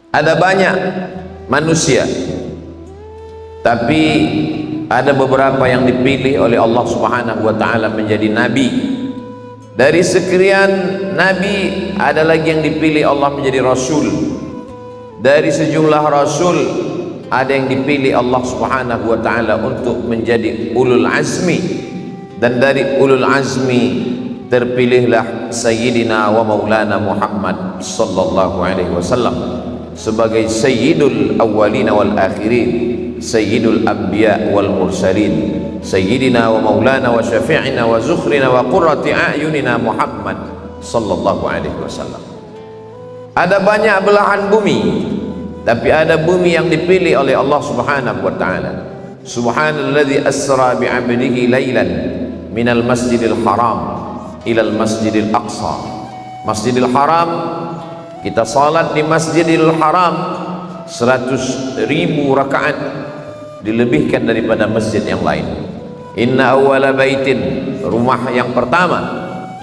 Ada banyak manusia, tapi ada beberapa yang dipilih oleh Allah Subhanahu wa taala menjadi nabi. Dari sekian nabi, ada lagi yang dipilih Allah menjadi rasul. Dari sejumlah rasul, ada yang dipilih Allah Subhanahu wa taala untuk menjadi ulul azmi. Dan dari ulul azmi terpilihlah Sayyidina wa Maulana Muhammad sallallahu alaihi wasallam sebagai Sayyidul Awwalina wal Akhirin, Sayyidul Anbiya wal Mursalin, Sayyidina wa Maulana wa Syafi'ina wa Zukhrina wa Qurrati A'yunina Muhammad sallallahu alaihi wasallam. Ada banyak belahan bumi, tapi ada bumi yang dipilih oleh Allah Subhanahu wa taala. Subhanalladzi asra bi'abdihi lailan minal masjidil haram ilal masjidil aqsa. Masjidil haram, kita salat di Masjidil Haram 100.000 rakaat dilebihkan daripada masjid yang lain. Inna awwala baitin, rumah yang pertama,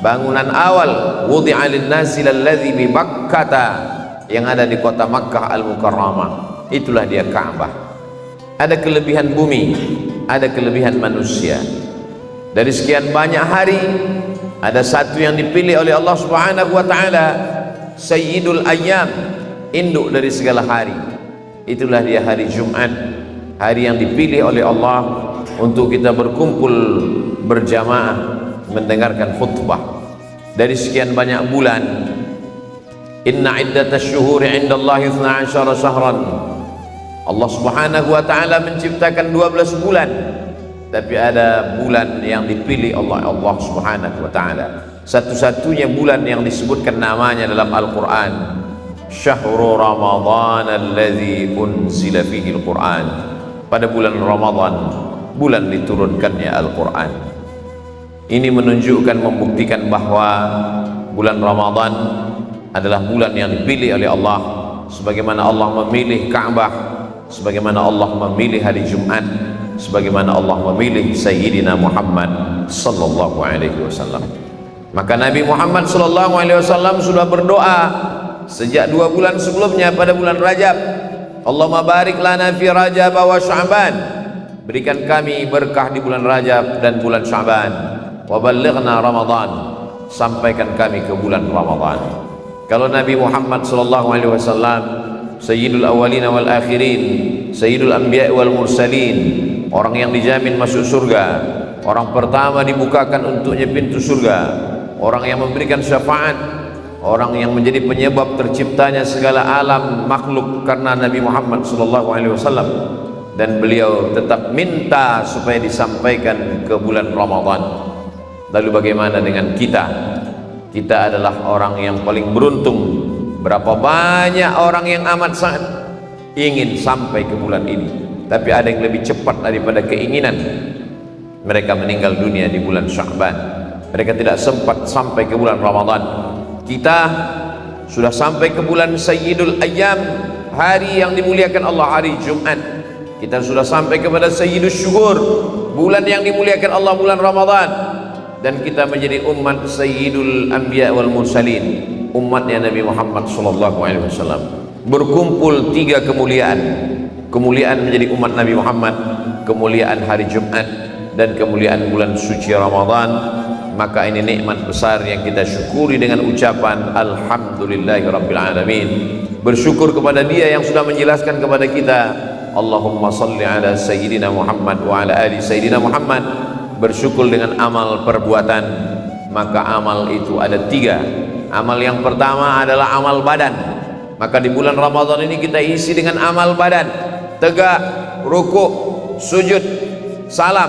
bangunan awal, wudi'a lin-nasi alladzi bi Makkah, yang ada di kota Makkah Al-Mukarramah, itulah dia Ka'bah. Ada kelebihan bumi, ada kelebihan manusia. Dari sekian banyak hari, ada satu yang dipilih oleh Allah Subhanahu wa taala, Sayyidul Ayyam, induk dari segala hari. Itulah dia hari Jumat, hari yang dipilih oleh Allah untuk kita berkumpul berjamaah mendengarkan khutbah. Dari sekian banyak bulan, inna iddatash syuhuri 'indallahi 12 syahran. Allah Subhanahu wa taala menciptakan 12 bulan, tapi ada bulan yang dipilih Allah Subhanahu wa taala. Satu-satunya bulan yang disebutkan namanya dalam Al-Quran, Syahrul Ramadhan alladzi unzila fihi Al-Quran. Pada bulan Ramadan, bulan diturunkannya Al-Quran. Ini menunjukkan, membuktikan bahwa bulan Ramadan adalah bulan yang dipilih oleh Allah, sebagaimana Allah memilih Ka'bah, sebagaimana Allah memilih hari Jumat, sebagaimana Allah memilih Sayyidina Muhammad sallallahu alaihi wasallam. Maka Nabi Muhammad sallallahu alaihi wasallam sudah berdoa sejak 2 bulan sebelumnya pada bulan Rajab, Allahumma barik lana fi Rajab wa Sya'ban, berikan kami berkah di bulan Rajab dan bulan Sya'ban, wa ballighna Ramadan, sampaikan kami ke bulan Ramadan. Kalau Nabi Muhammad sallallahu alaihi wasallam Sayyidul Awwalina wal Akhirin, Sayyidul Anbiya wal Mursalin, orang yang dijamin masuk surga, orang pertama dibukakan untuknya pintu surga, orang yang memberikan syafaat, orang yang menjadi penyebab terciptanya segala alam makhluk karena Nabi Muhammad sallallahu alaihi wasallam, dan beliau tetap minta supaya disampaikan ke bulan Ramadan. Lalu bagaimana dengan kita? Kita adalah orang yang paling beruntung. Berapa banyak orang yang amat sangat ingin sampai ke bulan ini, tapi ada yang lebih cepat daripada keinginan. Mereka meninggal dunia di bulan Sya'ban. Mereka tidak sempat sampai ke bulan Ramadan. Kita sudah sampai ke bulan Sayyidul Ayyam, hari yang dimuliakan Allah, hari Jumat. Kita sudah sampai kepada Sayyidul Syuhur, bulan yang dimuliakan Allah, bulan Ramadan. Dan kita menjadi umat Sayyidul Anbiya wal Mursalin, umatnya Nabi Muhammad sallallahu alaihi wasallam. Berkumpul 3 kemuliaan. Kemuliaan menjadi umat Nabi Muhammad, kemuliaan hari Jumat, dan kemuliaan bulan suci Ramadan. Maka ini nikmat besar yang kita syukuri dengan ucapan alhamdulillahirabbil alamin. Bersyukur kepada Dia yang sudah menjelaskan kepada kita, Allahumma salli ala sayyidina Muhammad wa ala ali sayyidina Muhammad. Bersyukur dengan amal perbuatan. Maka amal itu ada 3. Amal yang pertama adalah amal badan. Maka di bulan Ramadan ini kita isi dengan amal badan. Tegak, rukuk, sujud, salam,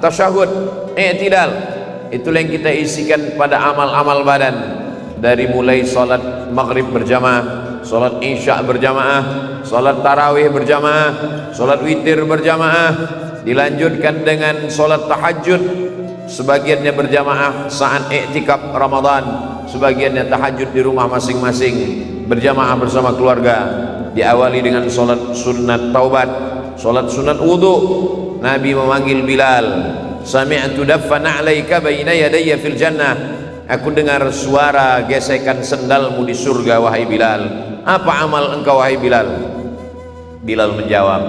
tasyahud, i'tidal. Itulah yang kita isikan pada amal-amal badan. Dari mulai salat maghrib berjamaah, salat isya berjamaah, salat tarawih berjamaah, salat witir berjamaah, dilanjutkan dengan salat tahajud, sebagiannya berjamaah saat i'tikaf Ramadan, sebagiannya tahajud di rumah masing-masing berjamaah bersama keluarga. Diawali dengan salat sunat taubat, salat sunat wudu. Nabi memanggil Bilal, sami'tu daffa na'laika baina yadayya fil jannah. Aku dengar suara gesekan sendalmu di surga wahai Bilal. Apa amal engkau wahai Bilal? Bilal menjawab,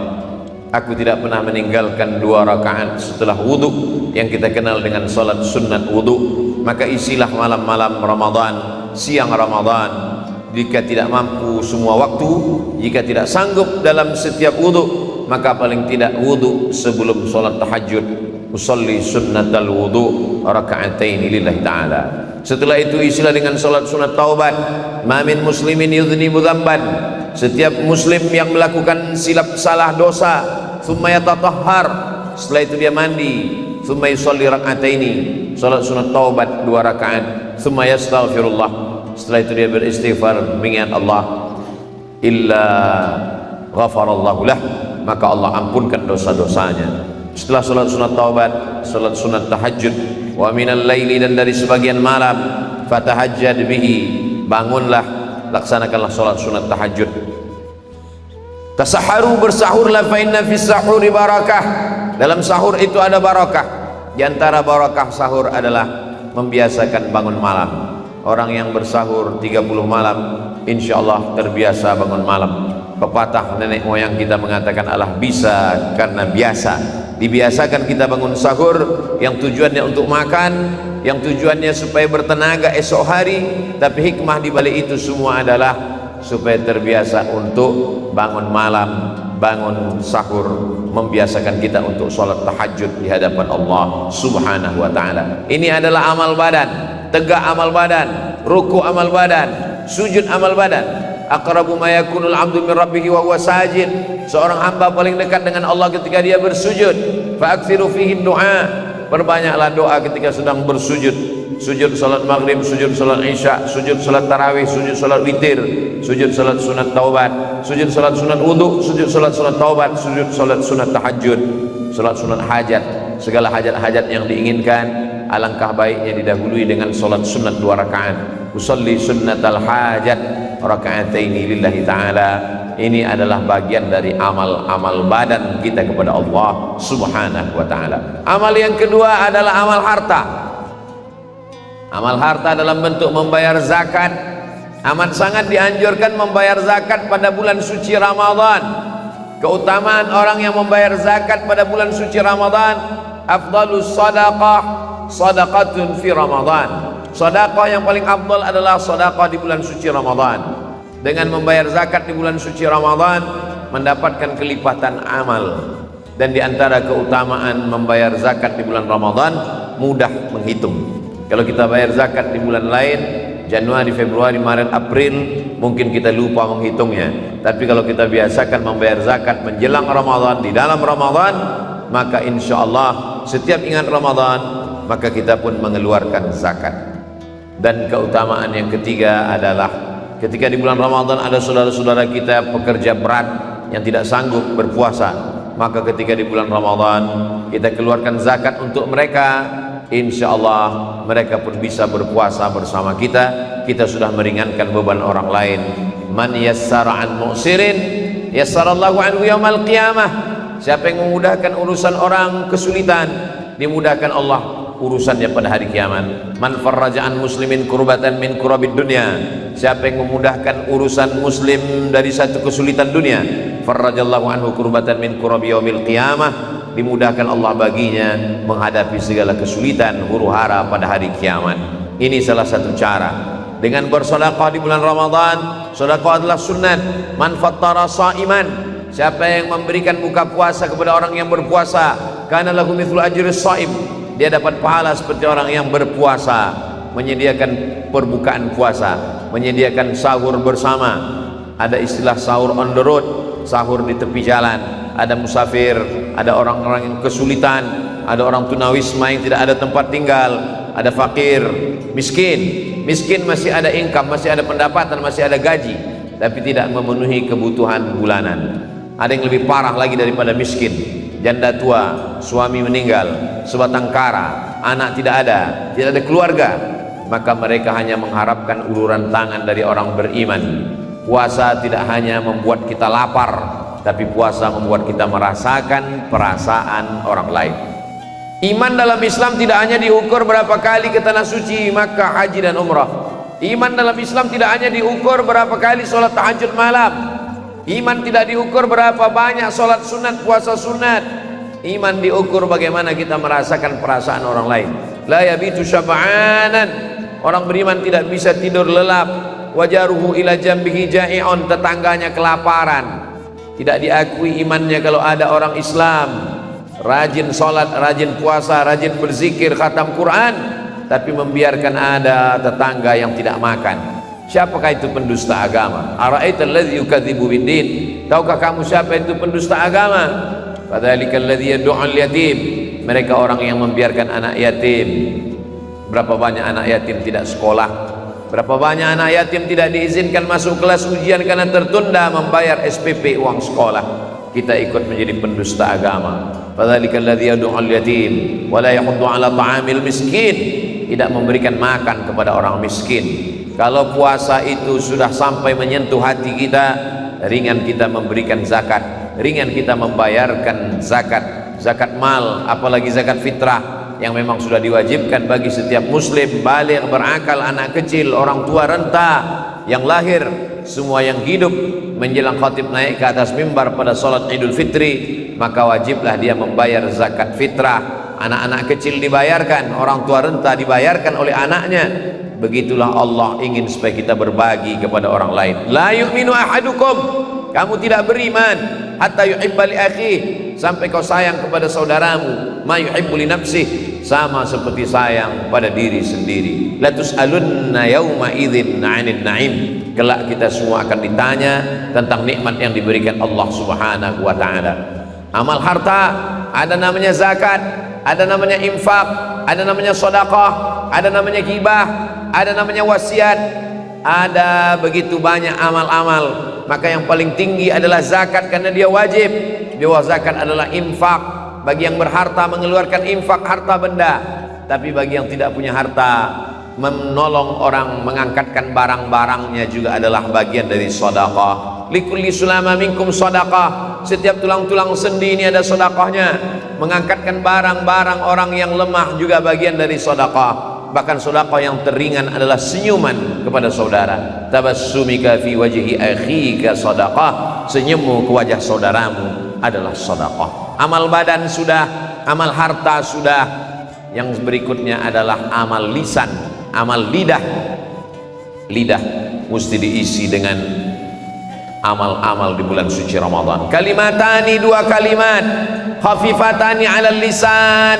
aku tidak pernah meninggalkan 2 rakaat setelah wudhu yang kita kenal dengan salat sunat wudhu. Maka isilah malam-malam Ramadan, siang Ramadan. Jika tidak mampu semua waktu, jika tidak sanggup dalam setiap wudhu, maka paling tidak wudhu sebelum salat tahajud. Usalli sunnatal wudhu raka'atain lillahi ta'ala. Setelah itu isilah dengan salat sunat taubat. Ma min muslimin yudhnibu dzamban. Setiap muslim yang melakukan silap salah dosa, thumma yatatahhar, setelah itu dia mandi, thumma yusalli raka'ataini, salat sunat taubat 2 rakaat, thumma yastaghfirullah, setelah itu dia beristighfar mengingat Allah, illa ghafarallahu lah, maka Allah ampunkan dosa-dosanya. Setelah salat sunat taubat, salat sunat tahajud, wa minal laili, dan dari sebagian malam, fatahajjad bihi, bangunlah, laksanakanlah salat sunat tahajud. Tasaharu, bersahurlah, fa inna fis sahuri barakah, dalam sahur itu ada barakah. Di antara barakah sahur adalah membiasakan bangun malam. Orang yang bersahur 30 malam, insyaallah terbiasa bangun malam. Pepatah nenek moyang kita mengatakan Allah bisa karena biasa. Dibiasakan kita bangun sahur yang tujuannya untuk makan, yang tujuannya supaya bertenaga esok hari, tapi hikmah di balik itu semua adalah supaya terbiasa untuk bangun malam, bangun sahur, membiasakan kita untuk sholat tahajud di hadapan Allah subhanahu wa ta'ala. Ini adalah amal badan, tegak amal badan, ruku amal badan, sujud amal badan. Aqrabu ma yakunul abdu min rabbih wa huwa sajid. Seorang hamba paling dekat dengan Allah ketika dia bersujud. Fa aktsiru fihi du'a. Perbanyaklah doa ketika sedang bersujud. Sujud salat maghrib, sujud salat isya, sujud salat tarawih, sujud salat witir, sujud salat sunat taubat, sujud salat sunat wudu, sujud salat sunat taubat, sujud salat sunat tahajud, salat sunat hajat. Segala hajat-hajat yang diinginkan, alangkah baiknya didahului dengan salat sunat 2 rakaat. Usalli sunnatal hajat raka'ataini lillahi ta'ala. Ini adalah bagian dari amal-amal badan kita kepada Allah subhanahu wa ta'ala. Amal yang kedua adalah amal harta. Amal harta dalam bentuk membayar zakat. Amat sangat dianjurkan membayar zakat pada bulan suci Ramadan. Keutamaan orang yang membayar zakat pada bulan suci Ramadan, afdalus sadaqah sadaqatun fi Ramadan. Sedekah yang paling afdal adalah sedekah di bulan suci Ramadan. Dengan membayar zakat di bulan suci Ramadan, mendapatkan kelipatan amal. Dan di antara keutamaan membayar zakat di bulan Ramadan, mudah menghitung. Kalau kita bayar zakat di bulan lain, Januari, Februari, Maret, April, mungkin kita lupa menghitungnya. Tapi kalau kita biasakan membayar zakat menjelang Ramadan, di dalam Ramadan, maka insya Allah setiap ingat Ramadan, maka kita pun mengeluarkan zakat. Dan keutamaan yang ketiga adalah ketika di bulan Ramadan ada saudara-saudara kita pekerja berat yang tidak sanggup berpuasa, maka ketika di bulan Ramadan kita keluarkan zakat untuk mereka, insya Allah mereka pun bisa berpuasa bersama kita. Kita sudah meringankan beban orang lain. Man yassara an mu'sirin yassarallahu anhu yaumal qiyamah. Siapa yang memudahkan urusan orang kesulitan, dimudahkan Allah urusannya pada hari kiamat. Man farraja an muslimin kurbatan min kurabid dunya. Siapa yang memudahkan urusan muslim dari satu kesulitan dunia, farrajallahu anhu kurbatan min kurabi yaumil qiyamah. Dimudahkan Allah baginya menghadapi segala kesulitan huru-hara pada hari kiamat. Ini salah satu cara. Dengan bersedekah di bulan Ramadan, sedekah adalah sunnat. Man fattara shaiman, siapa yang memberikan buka puasa kepada orang yang berpuasa, kana lahu mithlu ajri shaim, dia dapat pahala seperti orang yang berpuasa. Menyediakan perbukaan puasa, menyediakan sahur bersama. Ada istilah sahur on the road, sahur di tepi jalan. Ada musafir, ada orang-orang yang kesulitan, ada orang tunawisma yang tidak ada tempat tinggal, ada fakir, miskin. Miskin masih ada income, masih ada pendapatan, masih ada gaji, tapi tidak memenuhi kebutuhan bulanan. Ada yang lebih parah lagi daripada miskin, janda tua, suami meninggal, sebatang kara, anak tidak ada keluarga. Maka mereka hanya mengharapkan uluran tangan dari orang beriman. Puasa tidak hanya membuat kita lapar, tapi puasa membuat kita merasakan perasaan orang lain. Iman dalam Islam tidak hanya diukur berapa kali ke tanah suci Makkah, haji dan umrah. Iman dalam Islam tidak hanya diukur berapa kali sholat tahajud malam. Iman tidak diukur berapa banyak sholat sunat, puasa sunat. Iman diukur bagaimana kita merasakan perasaan orang lain. La yabitu syab'anan, orang beriman tidak bisa tidur lelap. Wajaruhu ila jambihi ja'i'un, tetangganya kelaparan. Tidak diakui imannya kalau ada orang Islam rajin sholat, rajin puasa, rajin berzikir, khatam Quran, tapi membiarkan ada tetangga yang tidak makan. Siapakah itu pendusta agama? Ara'aital ladzi yukadzibu biddin, tahukah kamu siapa itu pendusta agama? Fadzalikal ladzi yad'u'al yatim, mereka orang yang membiarkan anak yatim. Berapa banyak anak yatim tidak sekolah, berapa banyak anak yatim tidak diizinkan masuk kelas ujian karena tertunda membayar SPP uang sekolah. Kita ikut menjadi pendusta agama. Fadzalikal ladzi yad'u'al yatim wa la yahuddu 'ala ta'amil miskin, tidak memberikan makan kepada orang miskin. Kalau puasa itu sudah sampai menyentuh hati kita, ringan kita memberikan zakat, ringan kita membayarkan zakat, zakat mal, apalagi zakat fitrah yang memang sudah diwajibkan bagi setiap muslim baligh, berakal, anak kecil, orang tua renta, yang lahir, semua yang hidup menjelang khatib naik ke atas mimbar pada salat Idul Fitri, maka wajiblah dia membayar zakat fitrah. Anak-anak kecil dibayarkan, orang tua renta dibayarkan oleh anaknya. Begitulah Allah ingin supaya kita berbagi kepada orang lain. La yu'minu ahadukum, kamu tidak beriman hatta yuhibba li akhihi, sampai kau sayang kepada saudaramu ma yuhibbu li nafsihi, sama seperti sayang pada diri sendiri. La tus'alunna yauma idzin 'anil na'im, kelak kita semua akan ditanya tentang nikmat yang diberikan Allah Subhanahu wa taala. Amal harta ada namanya zakat, ada namanya infak, ada namanya sedekah, ada namanya hibah, ada namanya wasiat, ada begitu banyak amal-amal. Maka yang paling tinggi adalah zakat karena dia wajib. Di bawah zakat adalah infak, bagi yang berharta mengeluarkan infak harta benda. Tapi bagi yang tidak punya harta, menolong orang, mengangkatkan barang-barangnya juga adalah bagian dari sedekah. Likulli sulama minkum sedekah, setiap tulang-tulang sendi ini ada sedekahnya. Mengangkatkan barang-barang orang yang lemah juga bagian dari sedekah. Bahkan sedekah yang teringan adalah senyuman kepada saudara. Tabassumika fi wajhi akhika sedekah, senyummu ke wajah saudaramu adalah sedekah. Amal badan sudah, amal harta sudah. Yang berikutnya adalah amal lisan, amal lidah. Lidah mesti diisi dengan amal-amal di bulan suci Ramadan. Kalimatani, dua kalimat, khafifatani 'alal lisan,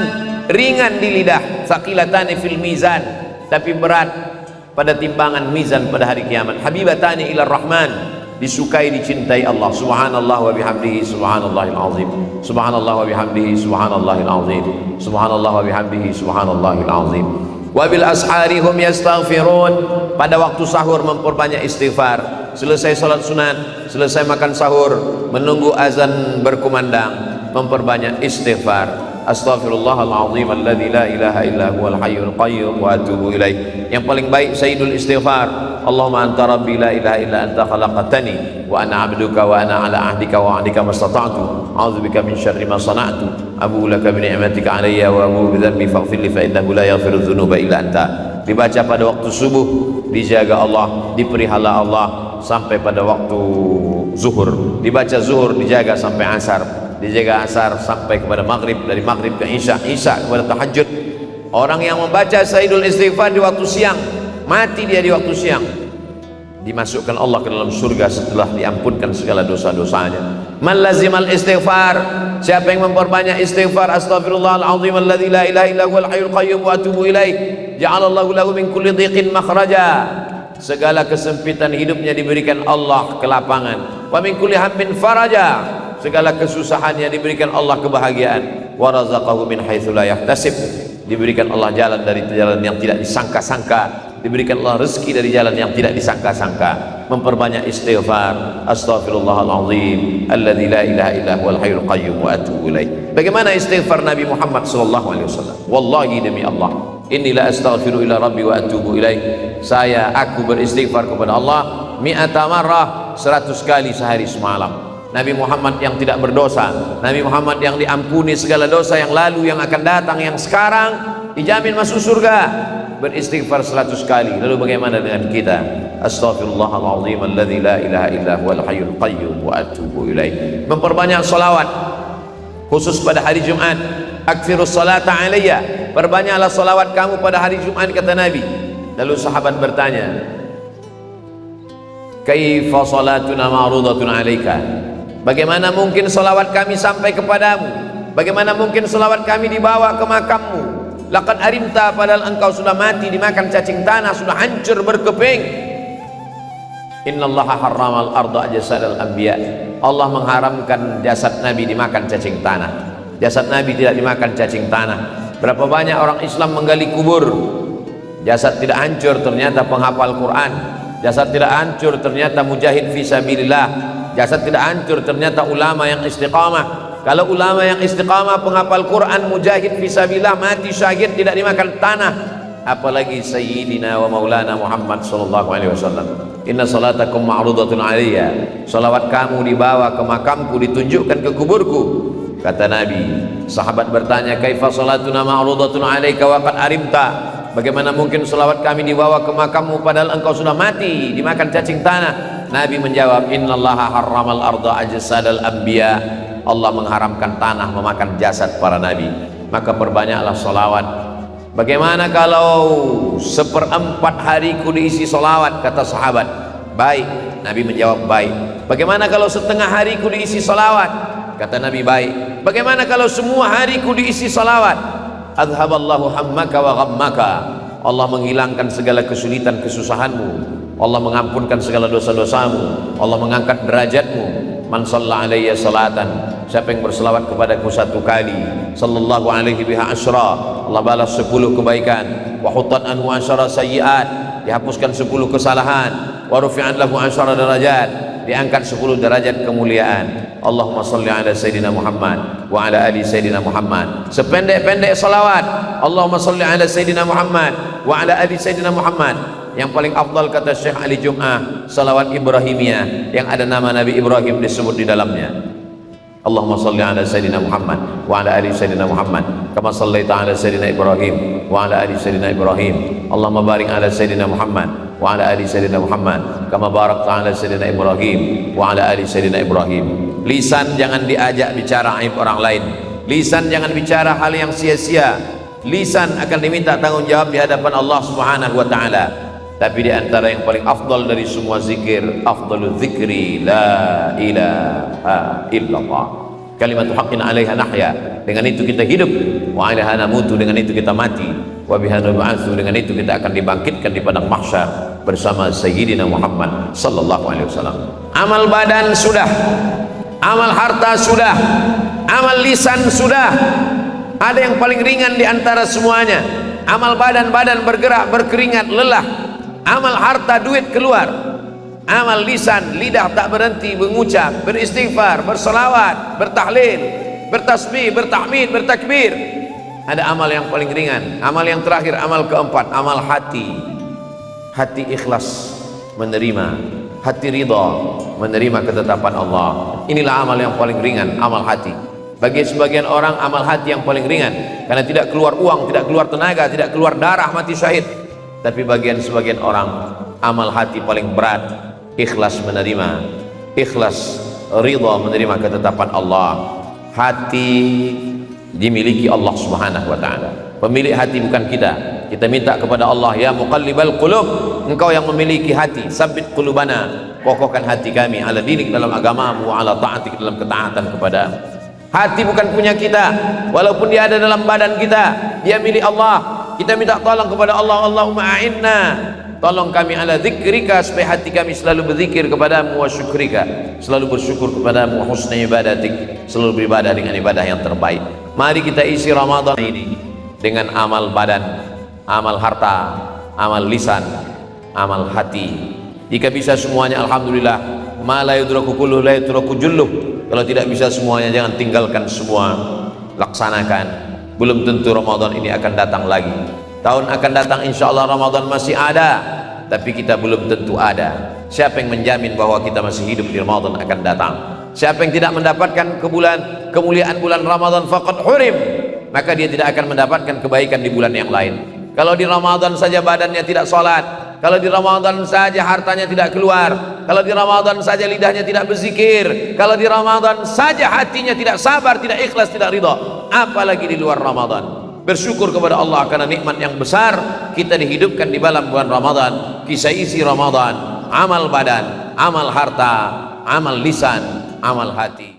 ringan di lidah, tsaqilatani fil mizan, tapi berat pada timbangan mizan pada hari kiamat. Habibatani ilar rahman, disukai, dicintai Allah. Subhanallah wa bihamdihi subhanallahil azim, subhanallah wa bihamdihi subhanallahil azim, subhanallah wa bihamdihi subhanallahil azim. Wa bil ashari hum yastaghfirun, pada waktu sahur memperbanyak istighfar. Selesai salat sunat, selesai makan sahur, menunggu azan berkumandang, memperbanyak istighfar. Astaghfirullahaladzim alladzi la ilaha illa huwal hayyul qayyum wa atubu ilaih. Yang paling baik sayyidul istighfar, Allahumma anta rabbi la ilaha illa anta khalaqtani wa ana 'abduka wa ana 'ala 'ahdika wa 'adika mastata'tu, a'udzubika min syarri ma sana'tu, abu'u laka bi ni'matika 'alayya wa abu'u bi dhanbi faghfir li fa innahu la yaghfiru dzunuba illa anta. Dibaca pada waktu subuh, dijaga Allah, dipelihara Allah sampai pada waktu zuhur. Dibaca zuhur, dijaga sampai asar, dijaga asar sampai kepada maghrib, dari maghrib ke isya, isya kepada tahajud. Orang yang membaca sayyidul istighfar di waktu siang, mati dia di waktu siang, dimasukkan Allah ke dalam surga setelah diampunkan segala dosa-dosanya. Man lazimal istighfar, siapa yang memperbanyak istighfar, astaghfirullahaladzim alladzi la ilaha illa huwal hayyul qayyum wa atubu ilaih, ja'alallahu lahu min kulli dhiqin makhraja, segala kesempitan hidupnya diberikan Allah kelapangan. Wa min kulli hammin faraja, segala kesusahannya diberikan Allah kebahagiaan. Wa razaqahu min haitsu la yahtasib, diberikan Allah jalan dari jalan yang tidak disangka-sangka, diberikan Allah rezeki dari jalan yang tidak disangka-sangka. Memperbanyak istighfar, astaghfirullahaladzim alladzi la ilaha illa huwal hayyul qayyum wa atubu ilaih. Bagaimana istighfar Nabi Muhammad sallallahu alaihi wasallam? Wallahi demi Allah, inni la astaghfiru ila rabbi wa atubu ilaih, aku beristighfar kepada Allah mi'ata marrah, 100 kali sehari semalam. Nabi Muhammad yang tidak berdosa, Nabi Muhammad yang diampuni segala dosa yang lalu, yang akan datang, yang sekarang, dijamin masuk surga. Beristighfar 100 kali. Lalu bagaimana dengan kita? Astaghfirullahaladzim alladzi la ilaha illa huwal hayyul qayyum wa atubu ilaih. Memperbanyak salawat khusus pada hari Jumat. Aktsirus salata alayya, perbanyaklah salawat kamu pada hari Jumat, kata Nabi. Lalu sahabat bertanya, kaifa salatuna ma'rudatun alaika? Bagaimana mungkin salawat kami sampai kepadamu? Bagaimana mungkin salawat kami dibawa ke makammu? Laqad arimta, padahal engkau sudah mati dimakan cacing tanah, sudah hancur berkeping. Innallaha harramal arda jasadal anbiya. Allah mengharamkan jasad Nabi dimakan cacing tanah. Jasad Nabi tidak dimakan cacing tanah. Berapa banyak orang Islam menggali kubur, jasad tidak hancur, ternyata penghafal Quran. Jasad tidak hancur, ternyata mujahid fisabilillah. Jasad tidak hancur, ternyata ulama yang istiqamah. Kalau ulama yang istiqamah, penghafal Quran, mujahid fisabilillah, mati syahid, tidak dimakan tanah, apalagi Sayyidina wa Maulana Muhammad sallallahu alaihi wasallam. Inna salatakum ma'rudatun alayya, salawat kamu dibawa ke makamku, ditunjukkan ke kuburku, kata Nabi. Sahabat bertanya, kaifa salatuna ma'rudatun alayka wa qad arimta? Bagaimana mungkin salawat kami dibawa ke makammu padahal engkau sudah mati dimakan cacing tanah? Nabi menjawab, innallaha harramal arda ajsadal anbiya. Allah mengharamkan tanah memakan jasad para nabi. Maka perbanyaklah salawat. Bagaimana kalau 1/4 hariku diisi salawat? Kata sahabat, baik. Nabi menjawab, baik. Bagaimana kalau setengah hariku diisi salawat? Kata Nabi, baik. Bagaimana kalau semua hariku diisi salawat? Adhaballahu hammaka wa ghammaka. Allah menghilangkan segala kesulitan kesusahanmu. Allah mengampunkan segala dosa-dosamu. Allah mengangkat derajatmu. Man shalla alayya salatan, siapa yang berselawat kepadaku 1 kali, sallallahu alaihi biha asyra, Allah balas 10 kebaikan. Wa huttat anhu asyara sayyiat, dihapuskan 10 kesalahan. Wa rufi'at lahu asyara darajat, diangkat 10 derajat kemuliaan. Allahumma salli ala Sayyidina Muhammad wa ala ali Sayyidina Muhammad. Sependek-pendek salawat, Allahumma salli ala Sayyidina Muhammad wa ala ali Sayyidina Muhammad. Yang paling afdal, kata Syekh Ali Jum'ah, salawat Ibrahimiyah yang ada nama Nabi Ibrahim disebut di dalamnya. Allahumma salli ala Sayyidina Muhammad wa ala ali Sayyidina Muhammad kama sallaita ala Sayyidina Ibrahim wa ala ali Sayyidina Ibrahim. Allahumma barik ala Sayyidina Muhammad wa ala ali Sayyidina Muhammad kama barakta ala Sayyidina Ibrahim wa ala ali Sayyidina Ibrahim. Lisan jangan diajak bicara aib orang lain. Lisan jangan bicara hal yang sia-sia. Lisan akan diminta tanggung jawab di hadapan Allah Subhanahu wa taala. Tapi di antara yang paling afdal dari semua zikir, afdalul zikri la ilaha illallah. Kalimatu haqqin 'alaiha nahya, dengan itu kita hidup, wa 'alaiha namutu, dengan itu kita mati, wa biha nub'atsu, dengan itu kita akan dibangkitkan di padang mahsyar bersama Sayyidina Muhammad sallallahu alaihi wasallam. Amal badan sudah, amal harta sudah, amal lisan sudah. Ada yang paling ringan di antara semuanya. Amal badan, badan bergerak, berkeringat, lelah. Amal harta, duit keluar. Amal lisan, lidah tak berhenti mengucap, beristighfar, berselawat, bertahlil, bertasbih, bertahmid, bertakbir. Ada amal yang paling ringan. Amal yang terakhir, amal keempat, amal hati. Hati ikhlas menerima, hati ridha menerima ketetapan Allah. Inilah amal yang paling ringan, amal hati. Bagi sebagian orang, amal hati yang paling ringan karena tidak keluar uang, tidak keluar tenaga, tidak keluar darah, mati syahid. Tapi sebagian orang, amal hati paling berat, ikhlas menerima, ikhlas ridha menerima ketetapan Allah. Hati dimiliki Allah Subhanahu wa taala. Pemilik hati bukan kita. Kita minta kepada Allah, ya muqallibal qulub, engkau yang memiliki hati, sabbit qulubana, kokohkan hati kami ala dinik, dalam agamamu, ala ta'atik, dalam ketaatan kepadamu. Hati bukan punya kita, walaupun dia ada dalam badan kita, dia milik Allah. Kita minta tolong kepada Allah, Allahumma a'inna, tolong kami ala zikrika, supaya hati kami selalu berzikir kepadamu, wa syukrika, selalu bersyukur kepadamu, wa husna ibadatik, selalu beribadah dengan ibadah yang terbaik. Mari kita isi Ramadan ini dengan amal badan, amal harta, amal lisan, amal hati. Jika bisa semuanya, alhamdulillah. Ma la yudraku kulluh la yudraku julluh. Kalau tidak bisa semuanya, jangan tinggalkan semua, laksanakan. Belum tentu Ramadan ini akan datang lagi. Tahun akan datang, insya Allah Ramadan masih ada, tapi kita belum tentu ada. Siapa yang menjamin bahwa kita masih hidup di Ramadan akan datang? Siapa yang tidak mendapatkan kemuliaan bulan Ramadan faqad hurim, maka dia tidak akan mendapatkan kebaikan di bulan yang lain. Kalau di Ramadan saja badannya tidak sholat, kalau di Ramadan saja hartanya tidak keluar, kalau di Ramadan saja lidahnya tidak berzikir, kalau di Ramadan saja hatinya tidak sabar, tidak ikhlas, tidak ridha, apalagi di luar Ramadan. Bersyukur kepada Allah karena nikmat yang besar kita dihidupkan di dalam bulan Ramadan. Kisah isi Ramadan, amal badan, amal harta, amal lisan, amal hati.